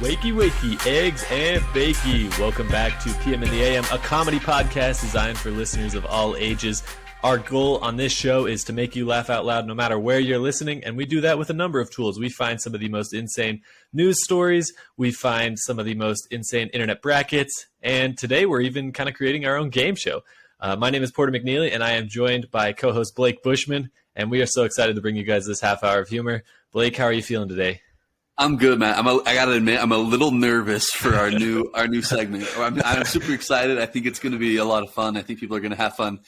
Wakey, wakey, eggs and bakey. Welcome back to PM in the AM, a comedy podcast designed for listeners of all ages. Our goal on this show is to make you laugh out loud no matter where you're listening, and we do that with a number of tools. We find some of the most insane news stories, we find some of the most insane internet brackets, and today we're even kind of creating our own game show. My name is Porter McNeely, and I am joined by co-host Blake Bushman, and we are so excited to bring you guys this half hour of humor. Blake, how are you feeling today? I'm good, man. I gotta admit, I'm a little nervous for our new segment. I'm super excited. I think it's going to be a lot of fun. I think people are going to have fun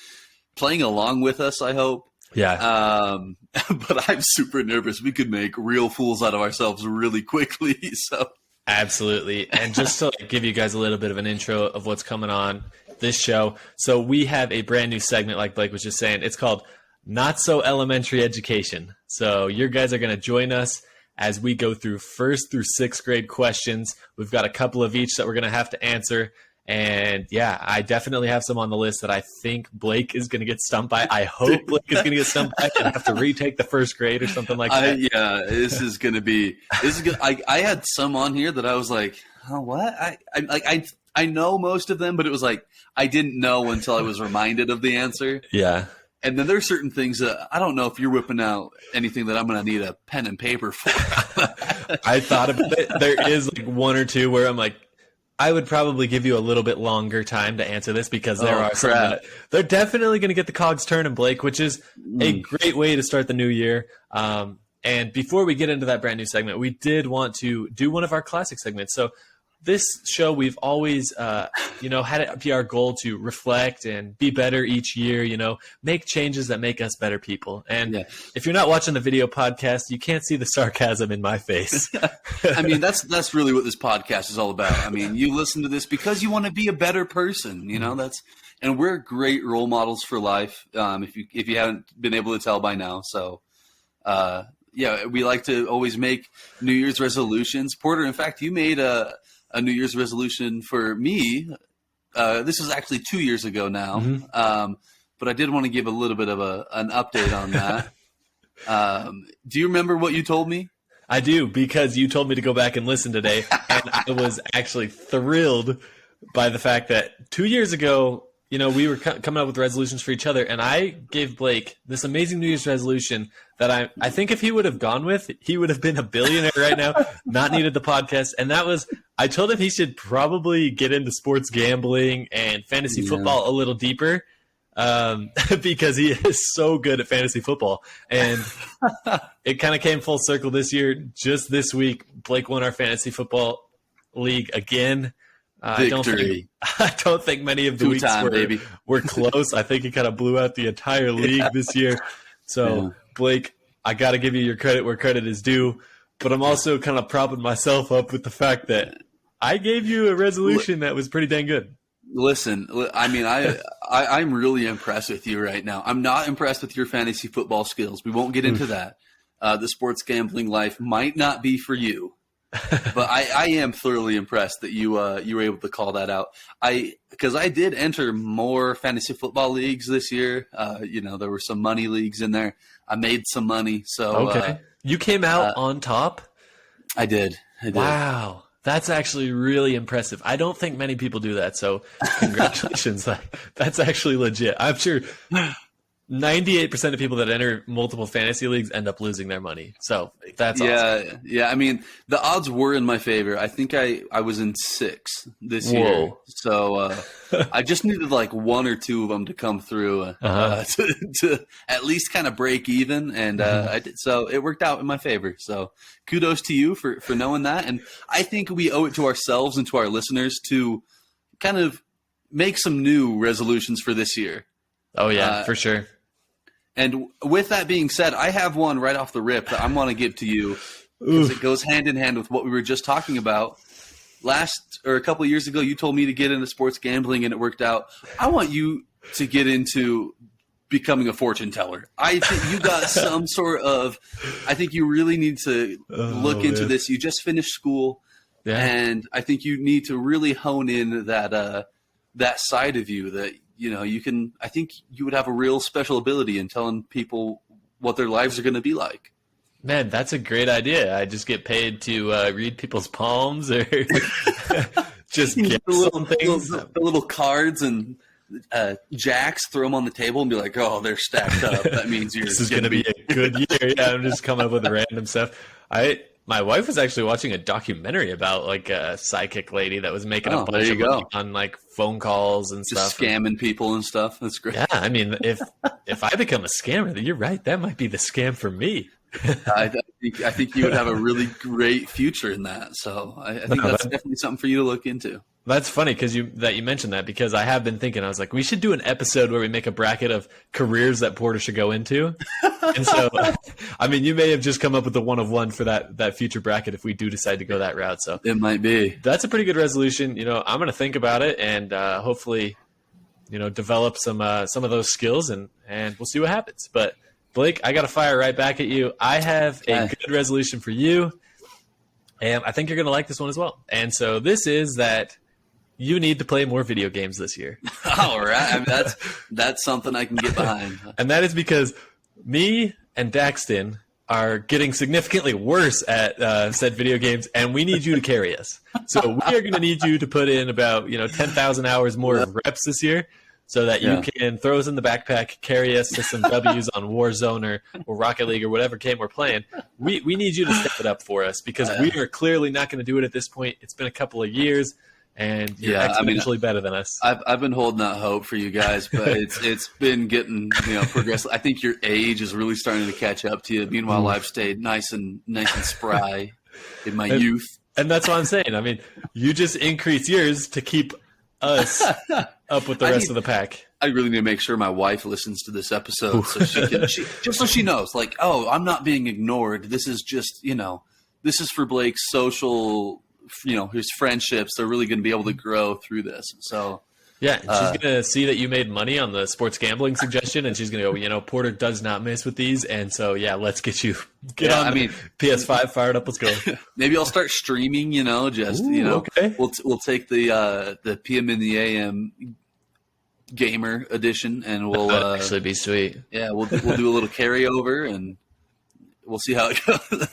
playing along with us, I hope. Yeah. But I'm super nervous. We could make real fools out of ourselves really quickly. So Absolutely. And just to give you guys a little bit of an intro of what's coming on this show. So we have a brand new segment, like Blake was just saying. It's called Not So Elementary Education. So your guys are going to join us as we go through first through sixth grade questions. We've got a couple of each that we're going to have to answer. And yeah, I definitely have some on the list that I think Blake is going to get stumped by. I hope Blake is going to get stumped by and have to retake the first grade or something like that. Yeah, this is going to be. This is good. I had some on here that I was like, oh, what? I know most of them, but it was like I didn't know until I was reminded of the answer. Yeah. And then there's certain things that I don't know if you're whipping out anything that I'm going to need a pen and paper for. I thought about it. There is like one or two where I'm like, I would probably give you a little bit longer time to answer this because there are some that they're definitely going to get the cogs turning, Blake, which is a great way to start the new year. And before we get into that brand new segment, we did want to do one of our classic segments. So this show, we've always, had it be our goal to reflect and be better each year, make changes that make us better people. And if you're not watching the video podcast, you can't see the sarcasm in my face. I mean, that's really what this podcast is all about. I mean, you listen to this because you want to be a better person, and we're great role models for life. If you haven't been able to tell by now. So, we like to always make New Year's resolutions. Porter, in fact, you made a New Year's resolution for me. This was actually 2 years ago now. Mm-hmm. But I did want to give a little bit of an update on that. Do you remember what you told me? I do, because you told me to go back and listen today. And I was actually thrilled by the fact that 2 years ago, we were coming up with resolutions for each other. And I gave Blake this amazing New Year's resolution that I think if he would have gone with, he would have been a billionaire right now, not needed the podcast. And that was, I told him he should probably get into sports gambling and fantasy football a little deeper, because he is so good at fantasy football. And it kind of came full circle this year. Just this week, Blake won our fantasy football league again. I don't think many of the weeks were close. I think he kind of blew out the entire league this year. So, Blake, I got to give you your credit where credit is due. But I'm also kind of propping myself up with the fact that I gave you a resolution that was pretty dang good. Listen, I mean, I'm really impressed with you right now. I'm not impressed with your fantasy football skills. We won't get into that. The sports gambling life might not be for you. But I am thoroughly impressed that you were able to call that out. Because I did enter more fantasy football leagues this year. There were some money leagues in there. I made some money. So okay, you came out on top. I did. Wow, that's actually really impressive. I don't think many people do that. So congratulations. That's actually legit. I'm sure 98% of people that enter multiple fantasy leagues end up losing their money. So that's awesome. Yeah. I mean, the odds were in my favor. I think I was in 6 this year. So I just needed like 1 or 2 of them to come through to at least kind of break even. And I did. So it worked out in my favor. So kudos to you for knowing that. And I think we owe it to ourselves and to our listeners to kind of make some new resolutions for this year. Oh, yeah, for sure. And with that being said, I have one right off the rip that I want to give to you because it goes hand in hand with what we were just talking about. A couple of years ago, you told me to get into sports gambling and it worked out. I want you to get into becoming a fortune teller. I think you got some sort of – I think you really need to look into this. You just finished school, and I think you need to really hone in that side of you that – you can. I think you would have a real special ability in telling people what their lives are going to be like. Man, that's a great idea. I just get paid to read people's palms or just get some things. The little cards and jacks, throw them on the table and be like, oh, they're stacked up. That means This is going to be a good year. Yeah, I'm just coming up with random stuff. My wife was actually watching a documentary about like a psychic lady that was making a bunch of money on like phone calls and just stuff. Scamming people and stuff. That's great. Yeah, I mean, if I become a scammer, then you're right. That might be the scam for me. I think you would have a really great future in that. So I think that's definitely something for you to look into. That's funny because you mentioned that, because I have been thinking, I was like, we should do an episode where we make a bracket of careers that Porter should go into. And so, I mean, you may have just come up with the one of one for that future bracket if we do decide to go that route. So it might be. That's a pretty good resolution. I'm going to think about it and hopefully, develop some of those skills and we'll see what happens. But Blake, I got to fire right back at you. I have a good resolution for you, and I think you're going to like this one as well. And so this is that you need to play more video games this year. All right. I mean, that's something I can get behind. And that is because me and Daxton are getting significantly worse at said video games, and we need you to carry us. So we are going to need you to put in about 10,000 hours more of reps this year, so that you can throw us in the backpack, carry us to some W's on Warzone or Rocket League or whatever game we're playing. We need you to step it up for us, because we are clearly not going to do it at this point. It's been a couple of years, and you're exponentially better than us. I've been holding out hope for you guys, but it's been getting progressive. I think your age is really starting to catch up to you. Meanwhile, I've stayed nice and spry in my youth. And that's what I'm saying. I mean, you just increase yours to keep us up with the rest of the pack. I really need to make sure my wife listens to this episode so just so she knows, like, oh, I'm not being ignored. This is just, this is for Blake's social, his friendships. They're really going to be able to grow through this. So yeah, she's going to see that you made money on the sports gambling suggestion, and she's going to go, Porter does not mess with these. And so, let's get on PS5 fired up. Let's go. Maybe I'll start streaming, okay. We'll take the PM in the AM gamer edition, and we'll actually be sweet. Yeah, we'll do a little carryover, and we'll see how it goes.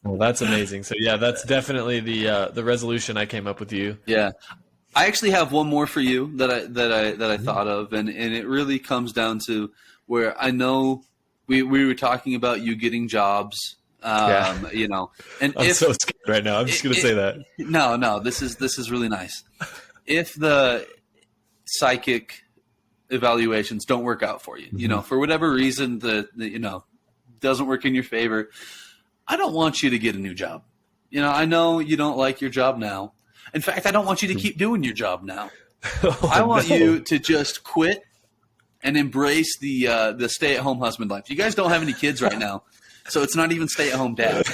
Well, that's amazing. So that's definitely the resolution I came up with you. Yeah. I actually have one more for you that I thought of, and it really comes down to where I know we were talking about you getting jobs, and I'm so scared right now. I'm just going to say that. No, this is really nice. If the psychic evaluations don't work out for you, for whatever reason that doesn't work in your favor, I don't want you to get a new job. I know you don't like your job now. In fact, I don't want you to keep doing your job now. I want you to just quit and embrace the stay-at-home husband life. You guys don't have any kids right now, so it's not even stay-at-home dad.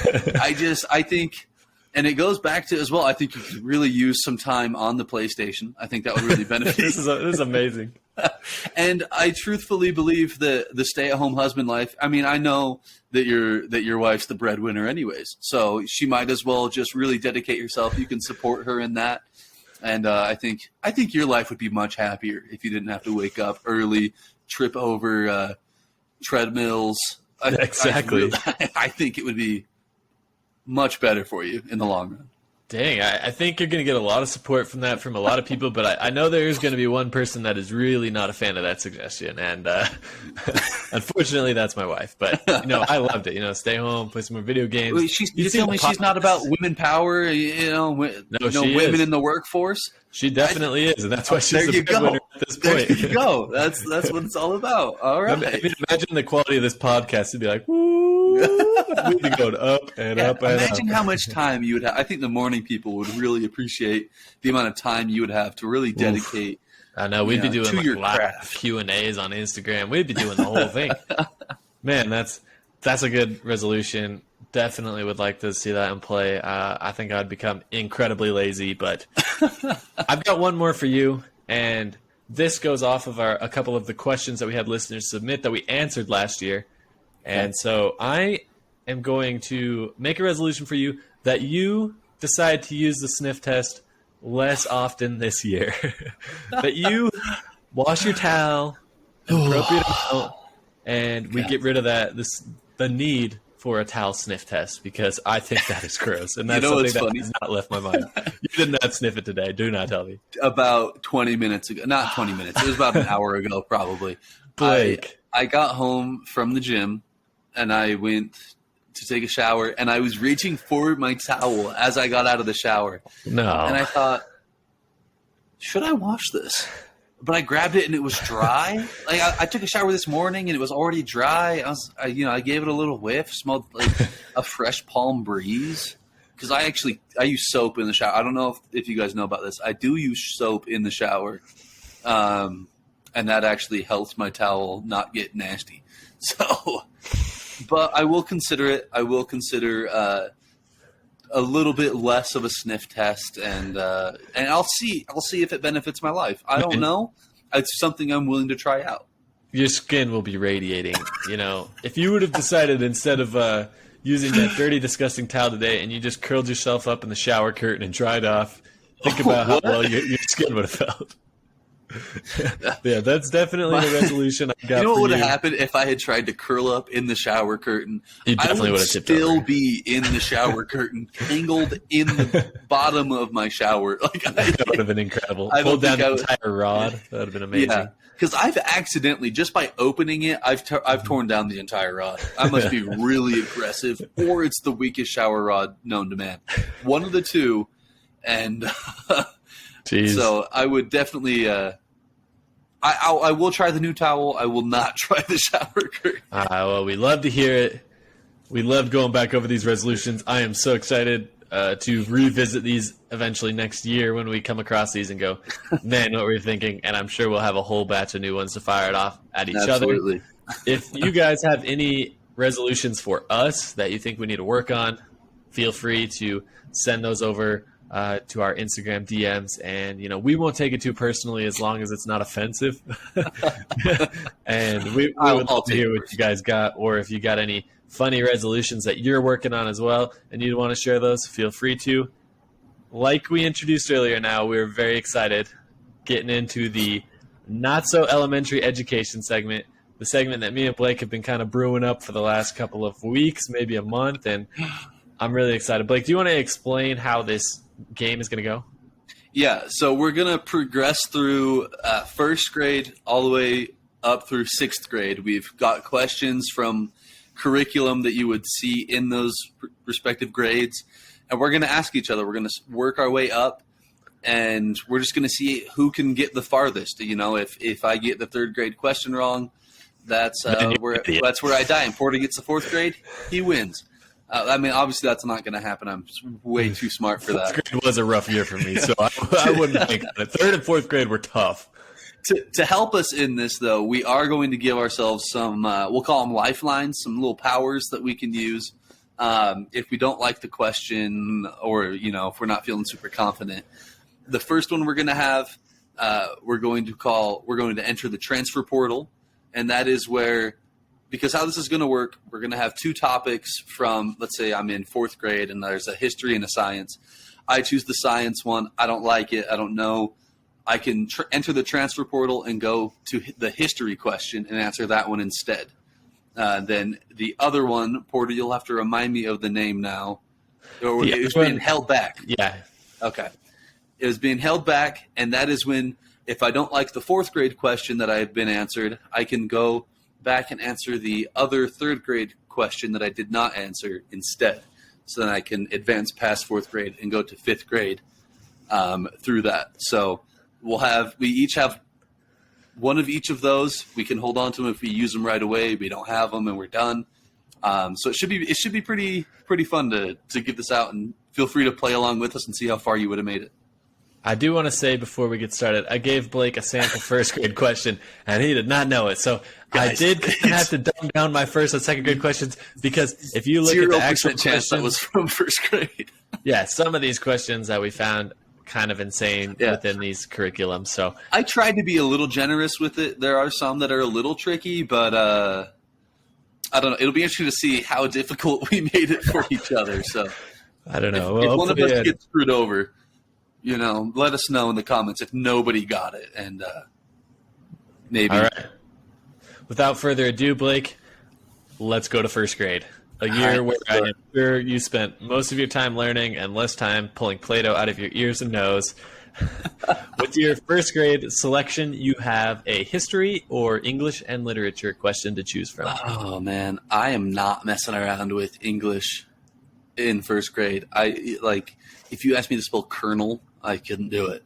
I think, and it goes back to as well, I think you could really use some time on the PlayStation. I think that would really benefit. This is amazing. And I truthfully believe that the stay-at-home husband life, I mean, I know that your wife's the breadwinner anyways, so she might as well just really dedicate herself. You can support her in that. And I think your life would be much happier if you didn't have to wake up early, trip over treadmills. Exactly. I think it would be much better for you in the long run. Dang, I think you're going to get a lot of support from that from a lot of people, but I know there is going to be one person that is really not a fan of that suggestion, and unfortunately, that's my wife. But I loved it. Stay home, play some more video games. Wait, you tell me she's not about women power? Women in the workforce. She definitely is, and that's why she's the breadwinner at this point. There you go. That's what it's all about. All right. I mean, imagine the quality of this podcast would be like, woo. We'd be going up and up and imagine up. how much time you would have. I think the morning people would really appreciate the amount of time you would have to really dedicate. I know we'd be doing like live Q&As on Instagram. We'd be doing the whole thing. Man, that's a good resolution. Definitely would like to see that in play. I think I'd become incredibly lazy, but I've got one more for you, and this goes off of a couple of the questions that we had listeners submit that we answered last year. And so I am going to make a resolution for you that you decide to use the sniff test less often this year. That you wash your towel an appropriate amount, and we get rid of the need for a towel sniff test because I think that is gross, and that's You know what's something that funny? has not left my mind. You did not sniff it today. Do not tell me, About 20 minutes ago, not 20 minutes. It was about an hour ago, probably. Blake. I got home from the gym and I went to take a shower and I was reaching for my towel as I got out of the shower. No, And I thought, should I wash this? But I grabbed it and it was dry. Like I took a shower this morning and it was already dry. I gave it a little whiff, smelled like a fresh palm breeze. Because I use soap in the shower. I don't know if you guys know about this. I do use soap in the shower, and that actually helps my towel not get nasty. So, but I will consider it. I will consider a little bit less of a sniff test, and I'll see if it benefits my life. I don't know. It's something I'm willing to try out. your skin will be radiating. If you would have decided instead of using that dirty, disgusting towel today, and you just curled yourself up in the shower curtain and dried off, think about how well your skin would have felt. Yeah, that's definitely the resolution I got. You know what for would have you. happened if I had tried to curl up in the shower curtain? You I definitely would would have tipped still over. be in the shower curtain, tangled in the bottom of my shower. That would have been incredible. I don't Pulled down think I the would- entire rod. That would have been amazing. Yeah, because I've accidentally, just by opening it, I've torn down the entire rod. I must be really aggressive, or it's the weakest shower rod known to man. One of the two, and Jeez. so I would definitely. I will try the new towel. I will not try the shower curtain. Well, we love to hear it. We love going back over these resolutions. I am so excited to revisit these eventually next year when we come across these and go, man, what were you thinking? And I'm sure we'll have a whole batch of new ones to fire it off at each Absolutely. other. If you guys have any resolutions for us that you think we need to work on, feel free to send those over to our Instagram DMs, and we won't take it too personally as long as it's not offensive. And we I'll would love to take hear it what you guys got, or if you got any funny resolutions that you're working on as well, and you'd want to share those, feel free to. Like we introduced earlier, now we're very excited getting into the not so elementary education segment, the segment that me and Blake have been kind of brewing up for the last couple of weeks, maybe a month, and I'm really excited. Blake, do you want to explain how this game is going to go? Yeah, so we're going to progress through first grade all the way up through sixth grade. We've got questions from curriculum that you would see in those respective grades, and we're going to ask each other. We're going to work our way up, and we're just going to see who can get the farthest. If I get the third grade question wrong, that's where I die. And Porter gets the fourth grade, he wins. Obviously that's not going to happen. I'm way too smart for that. Fourth grade was a rough year for me, so I wouldn't think on it. Third and fourth grade were tough. To help us in this, though, we are going to give ourselves some, we'll call them lifelines, some little powers that we can use if we don't like the question, or, if we're not feeling super confident. The first one we're going to have, we're going to enter the transfer portal, and that is where, because how this is going to work, we're going to have two topics from, let's say I'm in fourth grade and there's a history and a science. I choose the science one. I don't like it. I don't know. I can enter the transfer portal and go to the history question and answer that one instead. Then the other one, Porter, you'll have to remind me of the name now. It was being held back. Yeah. Okay. It was being held back, and that is when, if I don't like the fourth grade question that I had been answered, I can go back and answer the other third grade question that I did not answer instead. So then I can advance past fourth grade and go to fifth grade through that. So we each have one of each of those. We can hold on to them if we use them right away. We don't have them and we're done. So it should be pretty fun to get this out, and feel free to play along with us and see how far you would have made it. I do want to say before we get started, I gave Blake a sample first grade question, and he did not know it. So I did have to dumb down my first and second grade questions, because if you look at the actual 0% chance that questions, was from first grade. yeah, some of these questions that we found kind of insane within these curriculums. So I tried to be a little generous with it. There are some that are a little tricky, but I don't know. It'll be interesting to see how difficult we made it for each other. So I don't know. If one of us gets screwed over, let us know in the comments if nobody got it, and maybe. All right. Without further ado, Blake, let's go to first grade. A year where I'm sure you spent most of your time learning and less time pulling Play-Doh out of your ears and nose. With your first grade selection, you have a history or English and literature question to choose from. Oh man, I am not messing around with English in first grade. If you asked me to spell kernel, I couldn't do it.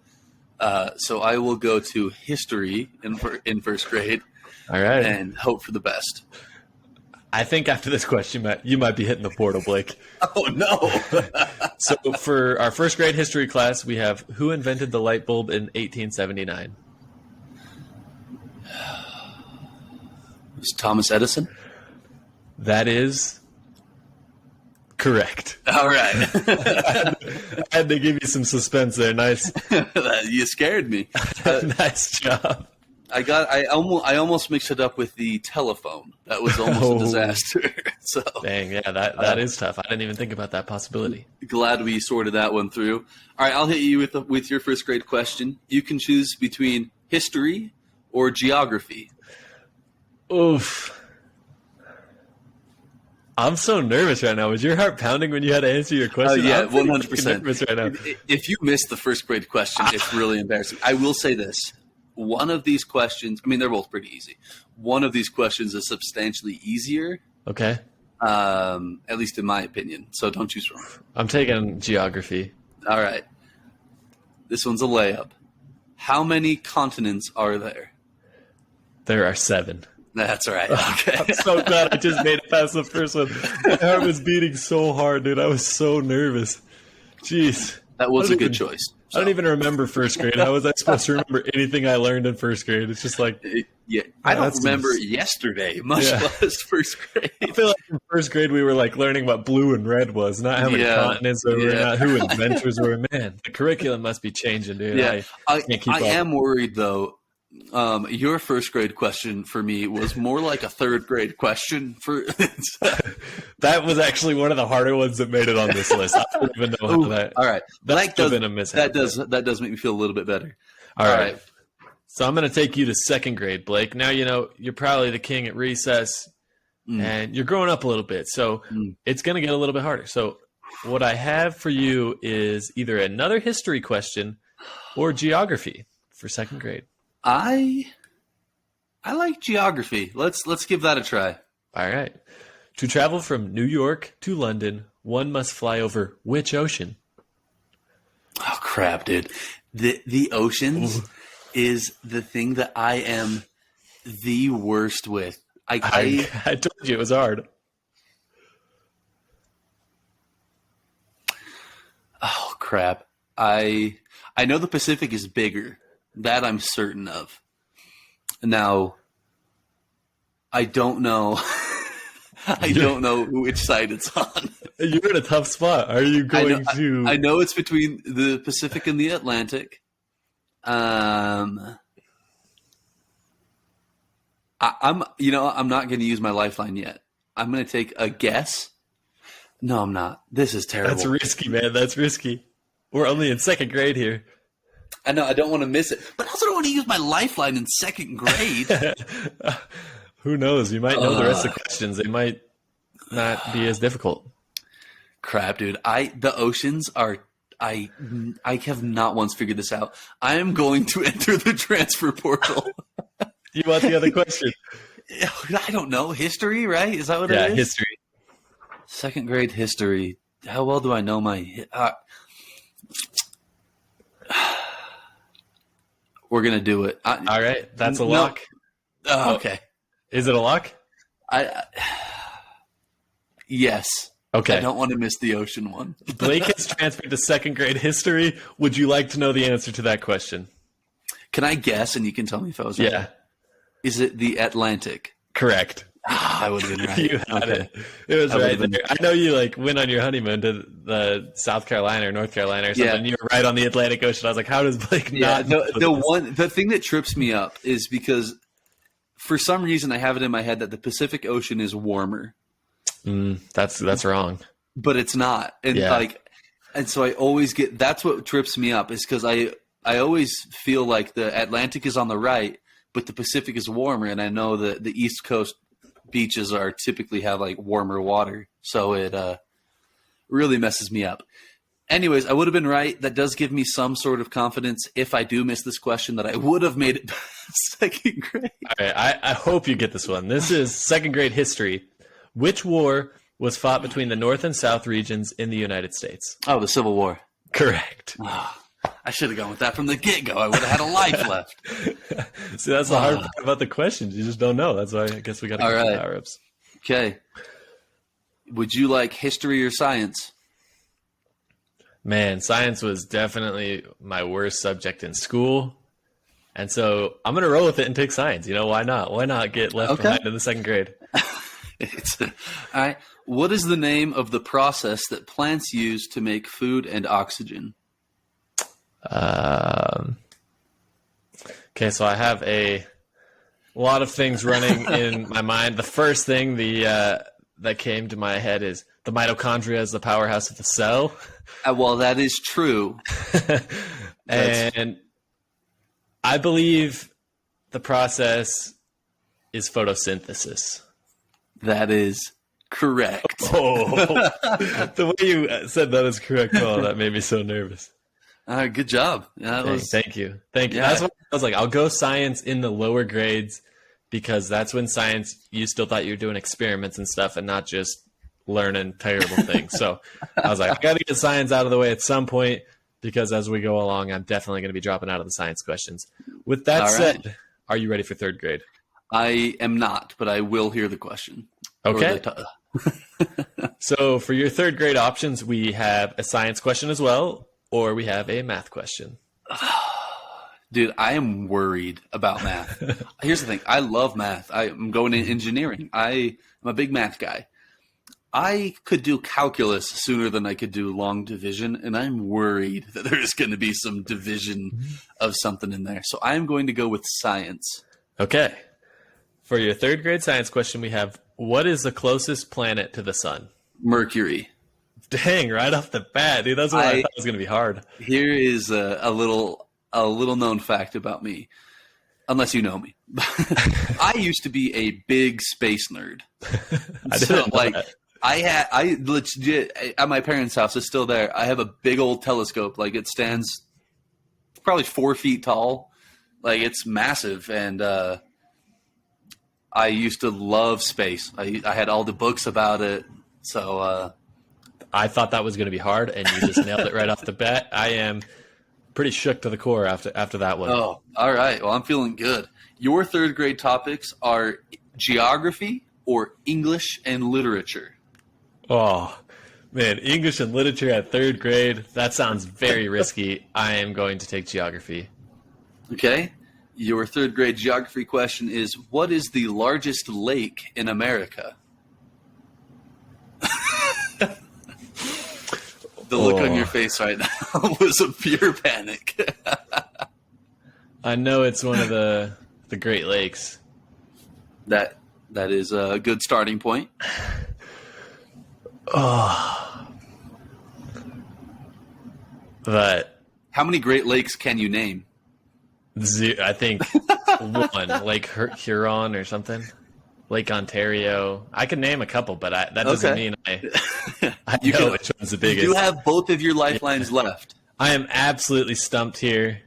So I will go to history in first grade. All right. And hope for the best. I think after this question, you might be hitting the portal, Blake. Oh, no. So for our first grade history class, we have who invented the light bulb in 1879? Was Thomas Edison? That is correct. All right. I had to give you some suspense there. Nice. You scared me. Nice job. I almost mixed it up with the telephone. That was almost a disaster. So dang, yeah, that is tough. I didn't even think about that possibility. Glad we sorted that one through. All right, I'll hit you with your first grade question. You can choose between history or geography. Oof. I'm so nervous right now. Was your heart pounding when you had to answer your question? Yeah, 100%. Nervous right now. If you missed the first grade question, it's really embarrassing. I will say this. One of these questions, I mean, they're both pretty easy. One of these questions is substantially easier. Okay. At least in my opinion. So don't choose wrong. I'm taking geography. All right. This one's a layup. How many continents are there? There are 7. That's right. Okay. I'm so glad I just made it past the first one. My heart was beating so hard, dude. I was so nervous. Jeez. That was a good choice. I don't even remember first grade. How was I supposed to remember anything I learned in first grade? It's just like... Yeah, I don't remember yesterday, much less first grade. I feel like in first grade we were like learning what blue and red was, not how many continents there were, not who inventors were. Man, the curriculum must be changing, dude. Yeah. I can't keep up. I am worried, though. Your first grade question for me was more like a third grade question. That was actually one of the harder ones that made it on this list. I don't even know how that. All right, that does been a mishap. That does make me feel a little bit better. All right. So I'm going to take you to second grade, Blake. Now you're probably the king at recess, and you're growing up a little bit, so it's going to get a little bit harder. So what I have for you is either another history question or geography for second grade. I like geography. Let's give that a try. All right. To travel from New York to London, one must fly over which ocean? Oh crap, dude. The oceans is the thing that I am the worst with. I told you it was hard. Oh crap. I know the Pacific is bigger. That I'm certain of. Now, I don't know. I don't know which side it's on. You're in a tough spot. Are you going to? I know it's between the Pacific and the Atlantic. I'm not going to use my lifeline yet. I'm going to take a guess. No, I'm not. This is terrible. That's risky, man. That's risky. We're only in second grade here. I know. I don't want to miss it, but I also don't want to use my lifeline in second grade. Who knows? You might know the rest of the questions. They might not be as difficult. Crap, dude. The oceans are. I have not once figured this out. I am going to enter the transfer portal. You want the other question? I don't know. History, right? Is that what it is? Yeah, history. Second grade history. How well do I know my... We're going to do it. All right. That's a lock. Oh, okay. Is it a lock? Yes. Okay. I don't want to miss the ocean one. Blake has transferred to second grade history. Would you like to know the answer to that question? Can I guess and you can tell me if I was right? Yeah. Is it the Atlantic? Correct. I would have been right. You had it. It was right there. I know you went on your honeymoon to the South Carolina or North Carolina or something. Yeah. And you were right on the Atlantic Ocean. I was like, how does Blake not? The thing that trips me up is because for some reason I have it in my head that the Pacific Ocean is warmer. That's wrong. But it's not. And and so I always get, that's what trips me up is because I always feel like the Atlantic is on the right, but the Pacific is warmer. And I know that the East Coast beaches are typically have warmer water. So it really messes me up. Anyways, I would have been right. That does give me some sort of confidence if I do miss this question that I would have made it past second grade. All right, I hope you get this one. This is second grade history. Which war was fought between the North and South regions in the United States? Oh, the Civil War. Correct. Oh, I should have gone with that from the get-go. I would have had a life left. See, that's the hard part about the questions. You just don't know. That's why I guess we got to get the power-ups. Okay. Would you like history or science? Man, science was definitely my worst subject in school. And so I'm going to roll with it and take science. You know, why not? Why not get left behind in the second grade? All right. What is the name of the process that plants use to make food and oxygen? Okay, so I have a lot of things running in my mind. The first thing that came to my head is the mitochondria is the powerhouse of the cell. Well, that is true. And I believe the process is photosynthesis. That is correct. Oh, the way you said that is correct. Oh, that made me so nervous. All right, good job. Thank you. Yeah. That's what I was like. I'll go science in the lower grades because that's when science, you still thought you were doing experiments and stuff and not just learning terrible things. So I was like, I got to get science out of the way at some point because as we go along, I'm definitely going to be dropping out of the science questions. With that said, are you ready for third grade? I am not, but I will hear the question. Okay. So for your third grade options, we have a science question as well, or we have a math question. Dude, I am worried about math. Here's the thing. I love math. I'm going into engineering. I'm a big math guy. I could do calculus sooner than I could do long division, and I'm worried that there's going to be some division of something in there. So I'm going to go with science. Okay. For your third grade science question, we have, what is the closest planet to the sun? Mercury. Dang, right off the bat, dude. That's what I thought was going to be hard. Here is a little known fact about me, unless you know me. I used to be a big space nerd. I didn't know that. I legit at my parents' house, it's still there. I have a big old telescope. Like it stands probably 4 feet tall. Like it's massive. And I used to love space. I had all the books about it. So I thought that was going to be hard, and you just nailed it right off the bat. I am pretty shook to the core after that one. Oh, all right. Well, I'm feeling good. Your third grade topics are geography or English and literature. Oh, man, English and literature at third grade, that sounds very risky. I am going to take geography. Okay. Your third grade geography question is, what is the largest lake in America? The look on your face right now was a pure panic. I know it's one of the Great Lakes. That is a good starting point. Oh. But how many Great Lakes can you name? I think one, Lake Huron or something. Lake Ontario. I can name a couple, but that doesn't mean I know which one's the biggest. You have both of your lifelines left. I am absolutely stumped here.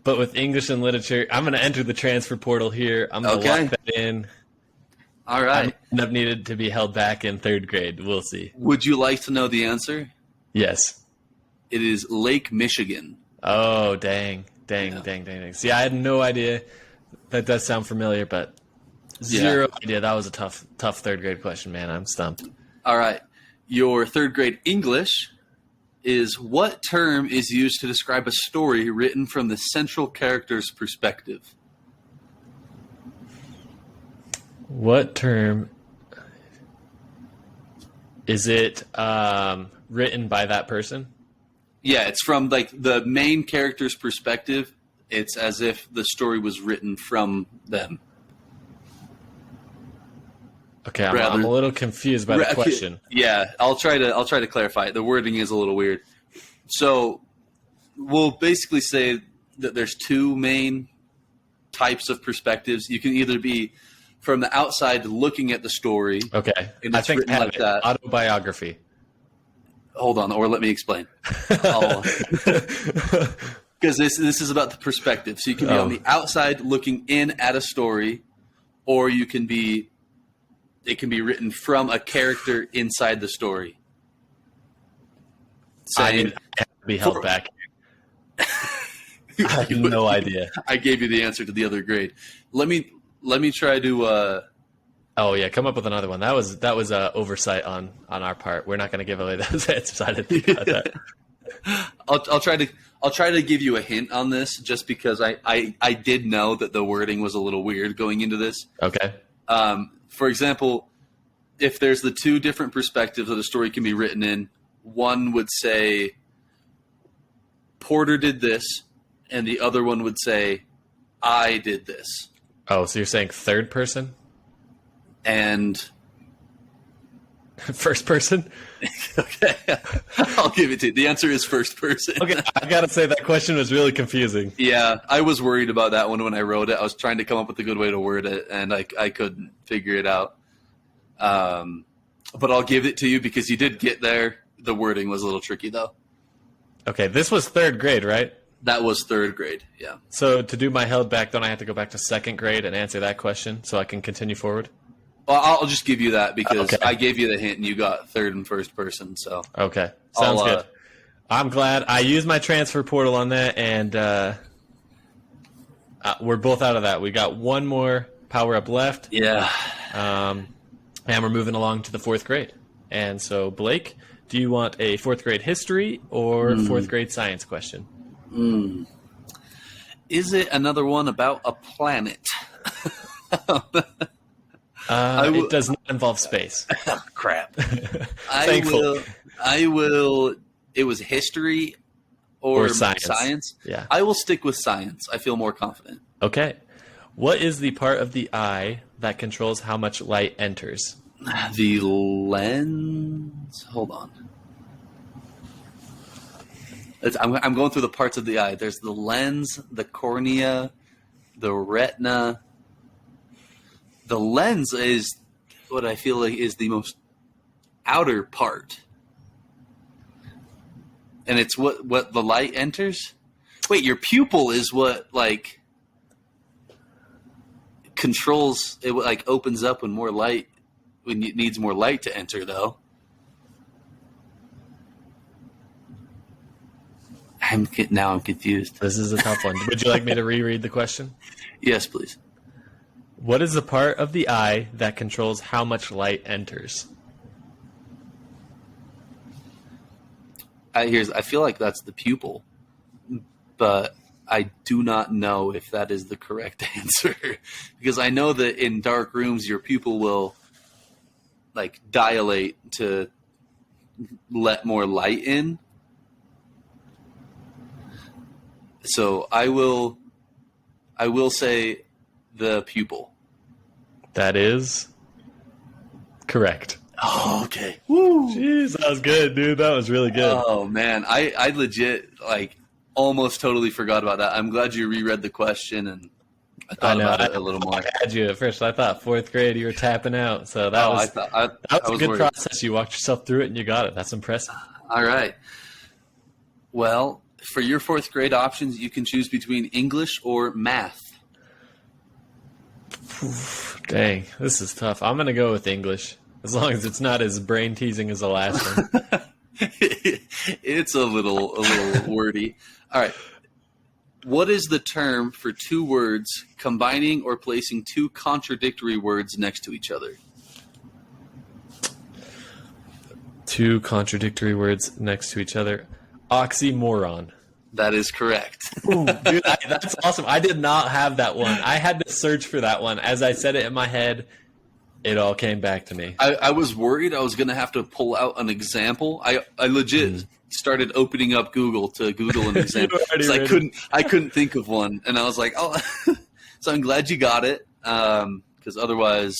But with English and literature, I'm going to enter the transfer portal here. I'm going to lock that in. All right. I end up needed to be held back in third grade. We'll see. Would you like to know the answer? Yes. It is Lake Michigan. Oh, dang. See, I had no idea. That does sound familiar, but zero idea. That was a tough third grade question, man. I'm stumped. All right. Your third grade English is, what term is used to describe a story written from the central character's perspective? What term is it written by that person? Yeah, it's from like the main character's perspective. It's as if the story was written from them. Okay, I'm a little confused by the question. Yeah, I'll try to clarify. The wording is a little weird. So we'll basically say that there's two main types of perspectives. You can either be from the outside looking at the story. Okay. And I it's think written I have like it. that. Autobiography. Hold on, or let me explain. Because this is about the perspective. So you can be on the outside looking in at a story, or it can be written from a character inside the story. Saying, I have to be held back. I have no idea. I gave you the answer to the other grade. Let me try to. Oh yeah, come up with another one. That was oversight on our part. We're not going to give away those answers. I didn't think about that. I'll try to give you a hint on this, just because I did know that the wording was a little weird going into this. Okay. For example, if there's the two different perspectives that a story can be written in, one would say Porter did this, and the other one would say I did this. Oh, so you're saying third person? And first person? Okay, I'll give it to you. The answer is first person. Okay, I gotta say that question was really confusing. Yeah, I was worried about that one when I wrote it. I was trying to come up with a good way to word it, and I couldn't figure it out. But I'll give it to you because you did get there. The wording was a little tricky, though. Okay, this was third grade, right? That was third grade, yeah. So to do my held back, don't I have to go back to second grade and answer that question so I can continue forward? Well, I'll just give you that because Okay. I gave you the hint and you got third and first person. So Okay, sounds good. I'm glad I used my transfer portal on that, and we're both out of that. We got one more power up left. Yeah. And we're moving along to the fourth grade. And so, Blake, do you want a fourth grade history or fourth grade science question? Is it another one about a planet? It does not involve space. Crap. Thankful. I will. It was history or science. Yeah. I will stick with science. I feel more confident. Okay. What is the part of the eye that controls how much light enters? The lens. Hold on. I'm going through the parts of the eye. There's the lens, the cornea, the retina. The lens is what I feel like is the most outer part. And it's what the light enters? Wait, your pupil is what, like, controls, it like opens up when it needs more light to enter, though. Now I'm confused. This is a tough one. Would you like me to reread the question? Yes, please. What is the part of the eye that controls how much light enters? I feel like that's the pupil, but I do not know if that is the correct answer, because I know that in dark rooms your pupil will like dilate to let more light in. So I will say the pupil. That is correct. Oh, okay. Woo. Jeez, that was good, dude. That was really good. Oh man, I legit like almost totally forgot about that. I'm glad you reread the question and I thought about it a little more. I had you at first. I thought fourth grade you were tapping out. So that was a good process. You walked yourself through it and you got it. That's impressive. All right. Well, for your fourth grade options, you can choose between English or math. Dang, this is tough. I'm going to go with English, as long as it's not as brain teasing as the last one. It's a little wordy. All right. What is the term for two words combining or placing two contradictory words next to each other? Two contradictory words next to each other. Oxymoron. That is correct. Ooh, dude, that's awesome. I did not have that one. I had to search for that one. As I said it in my head, it all came back to me. I was worried I was going to have to pull out an example. I legit started opening up Google to Google an example. I couldn't think of one, and I was like, oh. So I'm glad you got it, because otherwise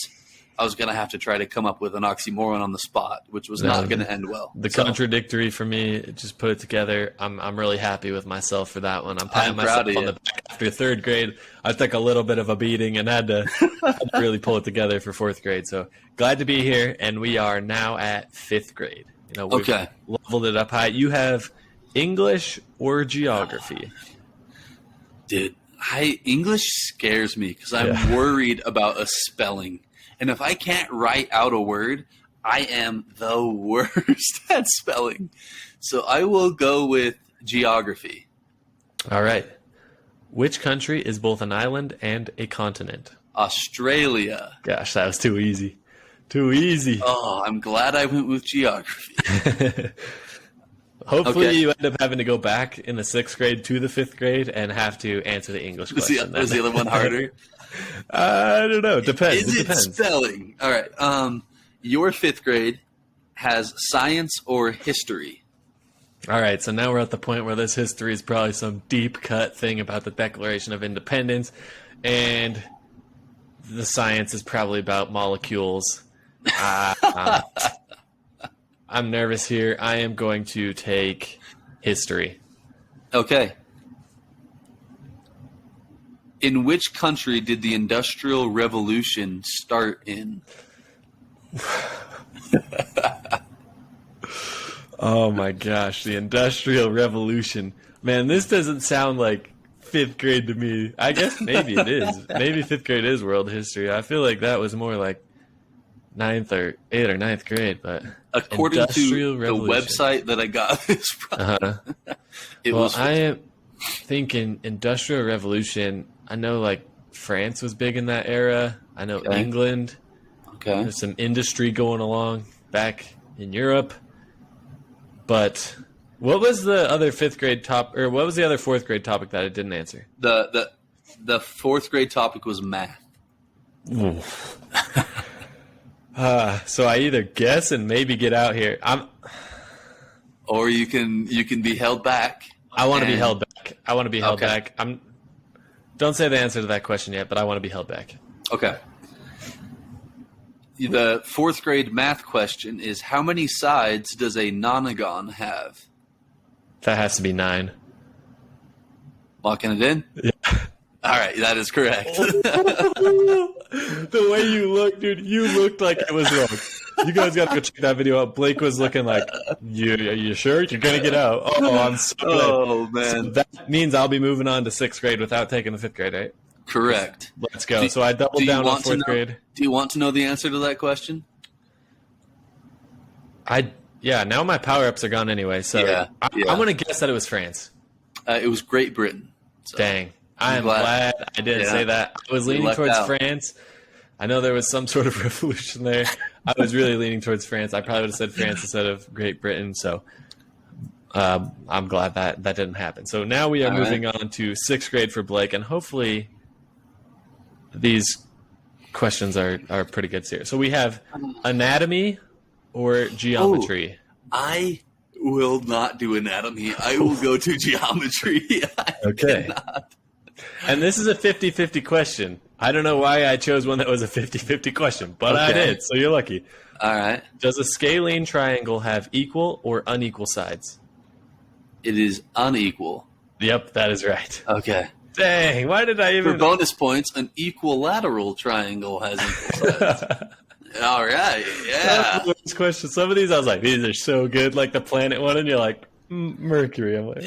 I was going to have to try to come up with an oxymoron on the spot, which was not going to end well. The contradictory for me, just put it together. I'm really happy with myself for that one. I'm patting myself on the back. After third grade, I took a little bit of a beating and had to really pull it together for fourth grade. So glad to be here, and we are now at fifth grade. We've leveled it up high. You have English or geography? Dude, English scares me because I'm worried about a spelling. And if I can't write out a word, I am the worst at spelling. So I will go with geography. All right. Which country is both an island and a continent? Australia. Gosh, that was too easy. Too easy. Oh, I'm glad I went with geography. Hopefully you end up having to go back in the sixth grade to the fifth grade and have to answer the English question. Was the other one harder? I don't know. It depends. Is it spelling? All right. Your fifth grade has science or history. All right. So now we're at the point where this history is probably some deep cut thing about the Declaration of Independence, and the science is probably about molecules. I'm nervous here. I am going to take history. Okay. In which country did the Industrial Revolution start in? Oh my gosh, the Industrial Revolution. Man, this doesn't sound like fifth grade to me. I guess maybe it is. Maybe fifth grade is world history. I feel like that was more like eighth or ninth grade, but according to the website that I got this from, I am thinking Industrial Revolution. I know like France was big in that era. I know England. Okay, there's some industry going along back in Europe. But what was the other fifth grade what was the other fourth grade topic that I didn't answer? The fourth grade topic was math. So I either guess and maybe get out here. Or you can be held back. I want to be held back. I want to be held back. Don't say the answer to that question yet, but I want to be held back. Okay. The fourth grade math question is, how many sides does a nonagon have? That has to be 9. Locking it in? Yeah. All right, that is correct. The way you look, dude, you looked like it was wrong. You guys got to go check that video out. Blake was looking like, are you sure? You're going to get out. Oh, I'm so glad. Oh, man. So that means I'll be moving on to sixth grade without taking the fifth grade, right? Correct. Let's go. So I doubled down on fourth grade. Do you want to know the answer to that question? Now my power-ups are gone anyway, so I'm going to guess that it was France. It was Great Britain. So. Dang. I'm glad I didn't say that. I was leaning towards France. I know there was some sort of revolution there. I was really leaning towards France. I probably would have said France instead of Great Britain, so I'm glad that didn't happen. So now we are moving on to sixth grade for Blake, and hopefully these questions are pretty good here. So we have anatomy or geometry. I will not do anatomy. I will go to geometry. Okay. And this is a 50-50 question. I don't know why I chose one that was a 50-50 question, but I did, so you're lucky. All right. Does a scalene triangle have equal or unequal sides? It is unequal. Yep, that is right. Okay. Dang, why did I even... For bonus points, an equilateral triangle has equal sides. All right, yeah. This question. Some of these I was like, these are so good, like the planet one, and you're like, Mercury. I'm like,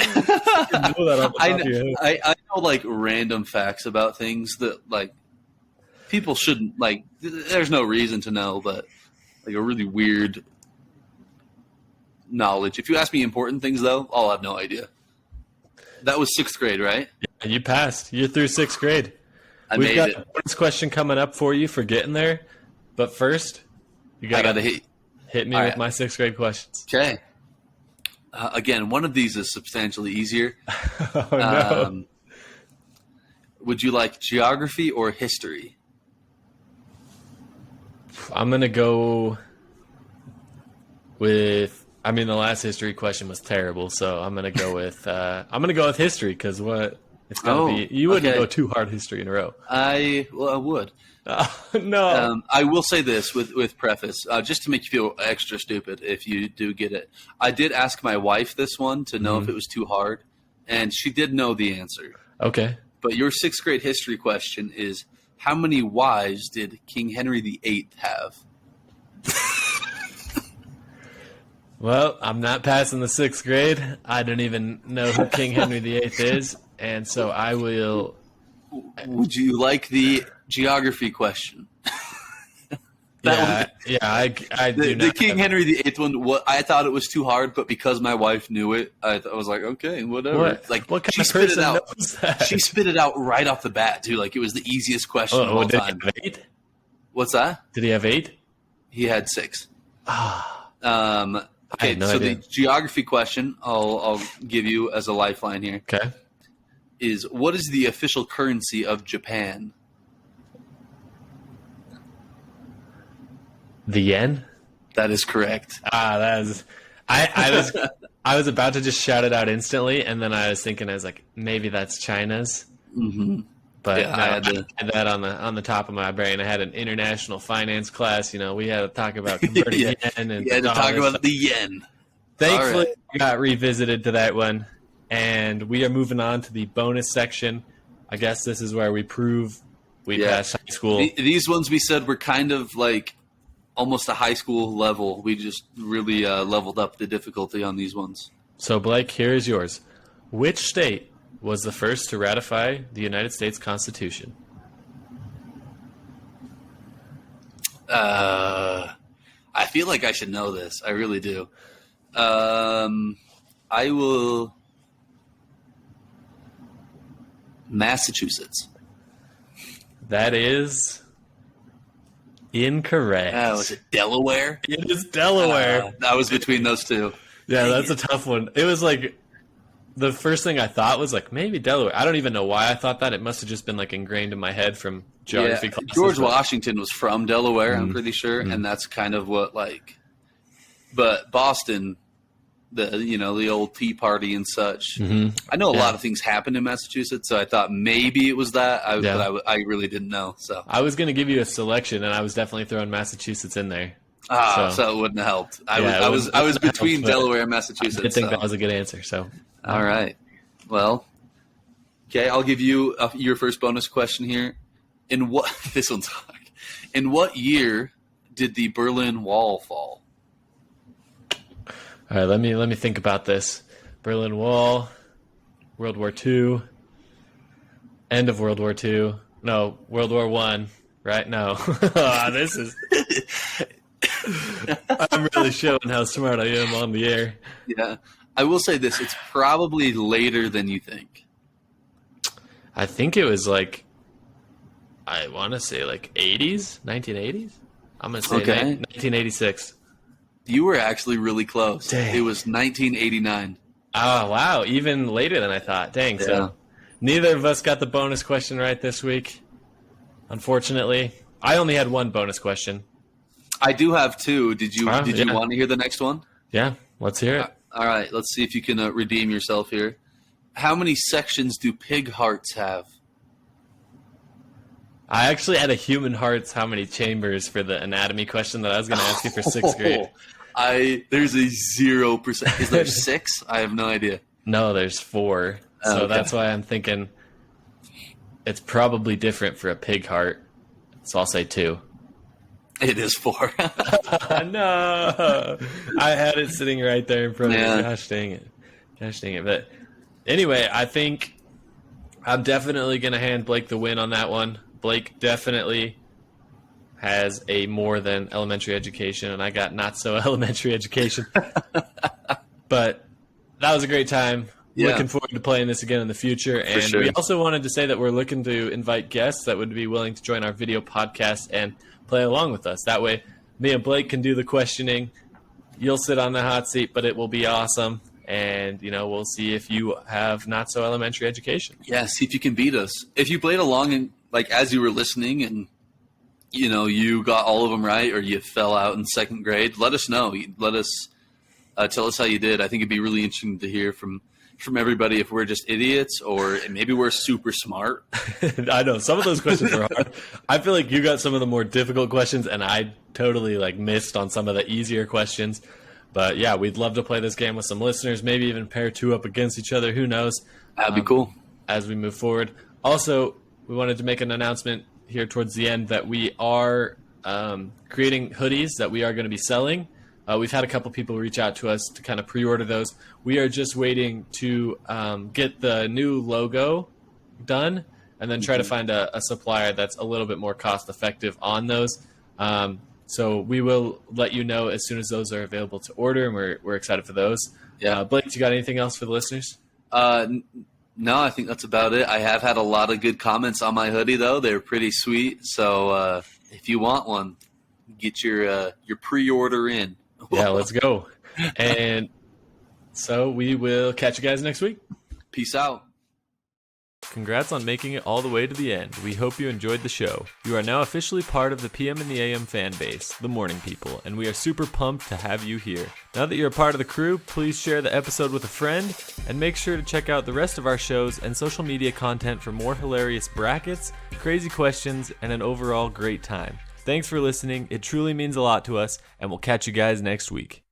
I know like random facts about things that like people shouldn't like. There's no reason to know, but like a really weird knowledge. If you ask me important things, though, I'll have no idea. That was sixth grade, right? Yeah, you passed. You're through sixth grade. We've got a bonus question coming up for you for getting there, but first, you gotta hit me with my sixth grade questions. Okay. Again, one of these is substantially easier. Oh, no. Would you like geography or history? I'm going to go with, the last history question was terrible, so I'm going to go with history because what It's got to Oh, be. You wouldn't okay. go too hard history in a row. I would. No. I will say this with preface, just to make you feel extra stupid if you do get it. I did ask my wife this one to know if it was too hard, and she did know the answer. Okay. But your sixth grade history question is, how many wives did King Henry VIII have? Well, I'm not passing the sixth grade. I don't even know who King Henry VIII is, and so I will. Would you like the geography question? I do The not. King Henry VIII one. I thought it was too hard, but because my wife knew it, I was like, okay, whatever. What kind she of spit it person out. knows that? She spit it out right off the bat too. Like it was the easiest question of all did time. he have 8? What's that? Did he have 8? He had 6. I Okay, had no so idea. the geography question I'll give you as a lifeline here Okay. is, what is the official currency of Japan? The yen? That is correct. That is. I was about to just shout it out instantly, and then I was thinking, I was like, maybe that's China's. Mm-hmm. But Yeah, no, I I had to- had that on the top of my brain. I had an international finance class. We had to talk about converting Yeah. yen and You had to all talk this about stuff. the yen. Thankfully, All right. we got revisited to that one, and we are moving on to the bonus section. I guess this is where we prove we Yeah. passed high school. These ones we said were kind of like almost a high school level. We just really leveled up the difficulty on these ones. So, Blake, here is yours. Which state was the first to ratify the United States Constitution? I feel like I should know this. I really do. I will. Massachusetts. That is incorrect. Was it Delaware? It is Delaware. I was between those two. Yeah, that's a tough one. It was like the first thing I thought was like maybe Delaware. I don't even know why I thought that. It must have just been like ingrained in my head from geography classes. George but- Washington was from Delaware, I'm pretty sure, and that's kind of what like. But Boston, the old Tea Party and such. I know a lot of things happened in Massachusetts, so I thought maybe it was that. But I really didn't know. So I was going to give you a selection, and I was definitely throwing Massachusetts in there. so it wouldn't have helped. I Yeah, was wouldn't between help, but Delaware and Massachusetts. I think so. that was a good answer. So All right. Well, okay, I'll give you your first bonus question here. This one's hard. In what year did the Berlin Wall fall? all right, let me think about this. Berlin Wall, World War II, end of World War II. No, World War I. Right? No. This is. I'm really showing how smart I am on the air. Yeah. I will say this. It's probably later than you think. I think it was like, I want to say like 80s, 1980s. I'm going to say Okay. 1986. You were actually really close. Dang. It was 1989. Oh, wow. Even later than I thought. Dang. Yeah. So neither of us got the bonus question right this week. Unfortunately, I only had one bonus question. I do have 2. Did you Yeah. want to hear the next one? Yeah, let's hear it. All right. Let's see if you can redeem yourself here. How many sections do pig hearts have? I actually had a human heart's how many chambers for the anatomy question that I was going to ask you for sixth grade. There's a 0%. Is there 6? I have no idea. No, there's 4. So Okay. that's why I'm thinking it's probably different for a pig heart. So I'll say 2. It is 4. No, I had it sitting right there in front of Yeah. me. Gosh dang it. But anyway, I think I'm definitely going to hand Blake the win on that one. Blake definitely has a more than elementary education, and I got not so elementary education. But that was a great time. Yeah. Looking forward to playing this again in the future. And sure. we also wanted to say that we're looking to invite guests that would be willing to join our video podcast and play along with us. That way, me and Blake can do the questioning. You'll sit on the hot seat, but it will be awesome. And, we'll see if you have not so elementary education. Yeah, see if you can beat us. If you played along and as you were listening and you got all of them right, or you fell out in second grade, let us know. Let us tell us how you did. I think it'd be really interesting to hear from from everybody if we're just idiots or maybe we're super smart. I know some of those questions were hard. I feel like you got some of the more difficult questions, and I totally missed on some of the easier questions. But yeah, we'd love to play this game with some listeners, maybe even pair two up against each other. Who knows? That'd be cool. As we move forward. Also, we wanted to make an announcement here towards the end that we are creating hoodies that we are going to be selling. We've had a couple people reach out to us to kind of pre-order those. We are just waiting to get the new logo done and then try to find a supplier that's a little bit more cost-effective on those. So we will let you know as soon as those are available to order, and we're excited for those. Yeah. Blake, you got anything else for the listeners? No, I think that's about it. I have had a lot of good comments on my hoodie, though. They're pretty sweet. So if you want one, get your pre-order in. Yeah, let's go. And so we will catch you guys next week. Peace out. Congrats on making it all the way to the end. We hope you enjoyed the show. You are now officially part of the PM and the AM fan base, the morning people, and we are super pumped to have you here. Now that you're a part of the crew, please share the episode with a friend, and make sure to check out the rest of our shows and social media content for more hilarious brackets, crazy questions, and an overall great time. Thanks for listening. It truly means a lot to us, and we'll catch you guys next week.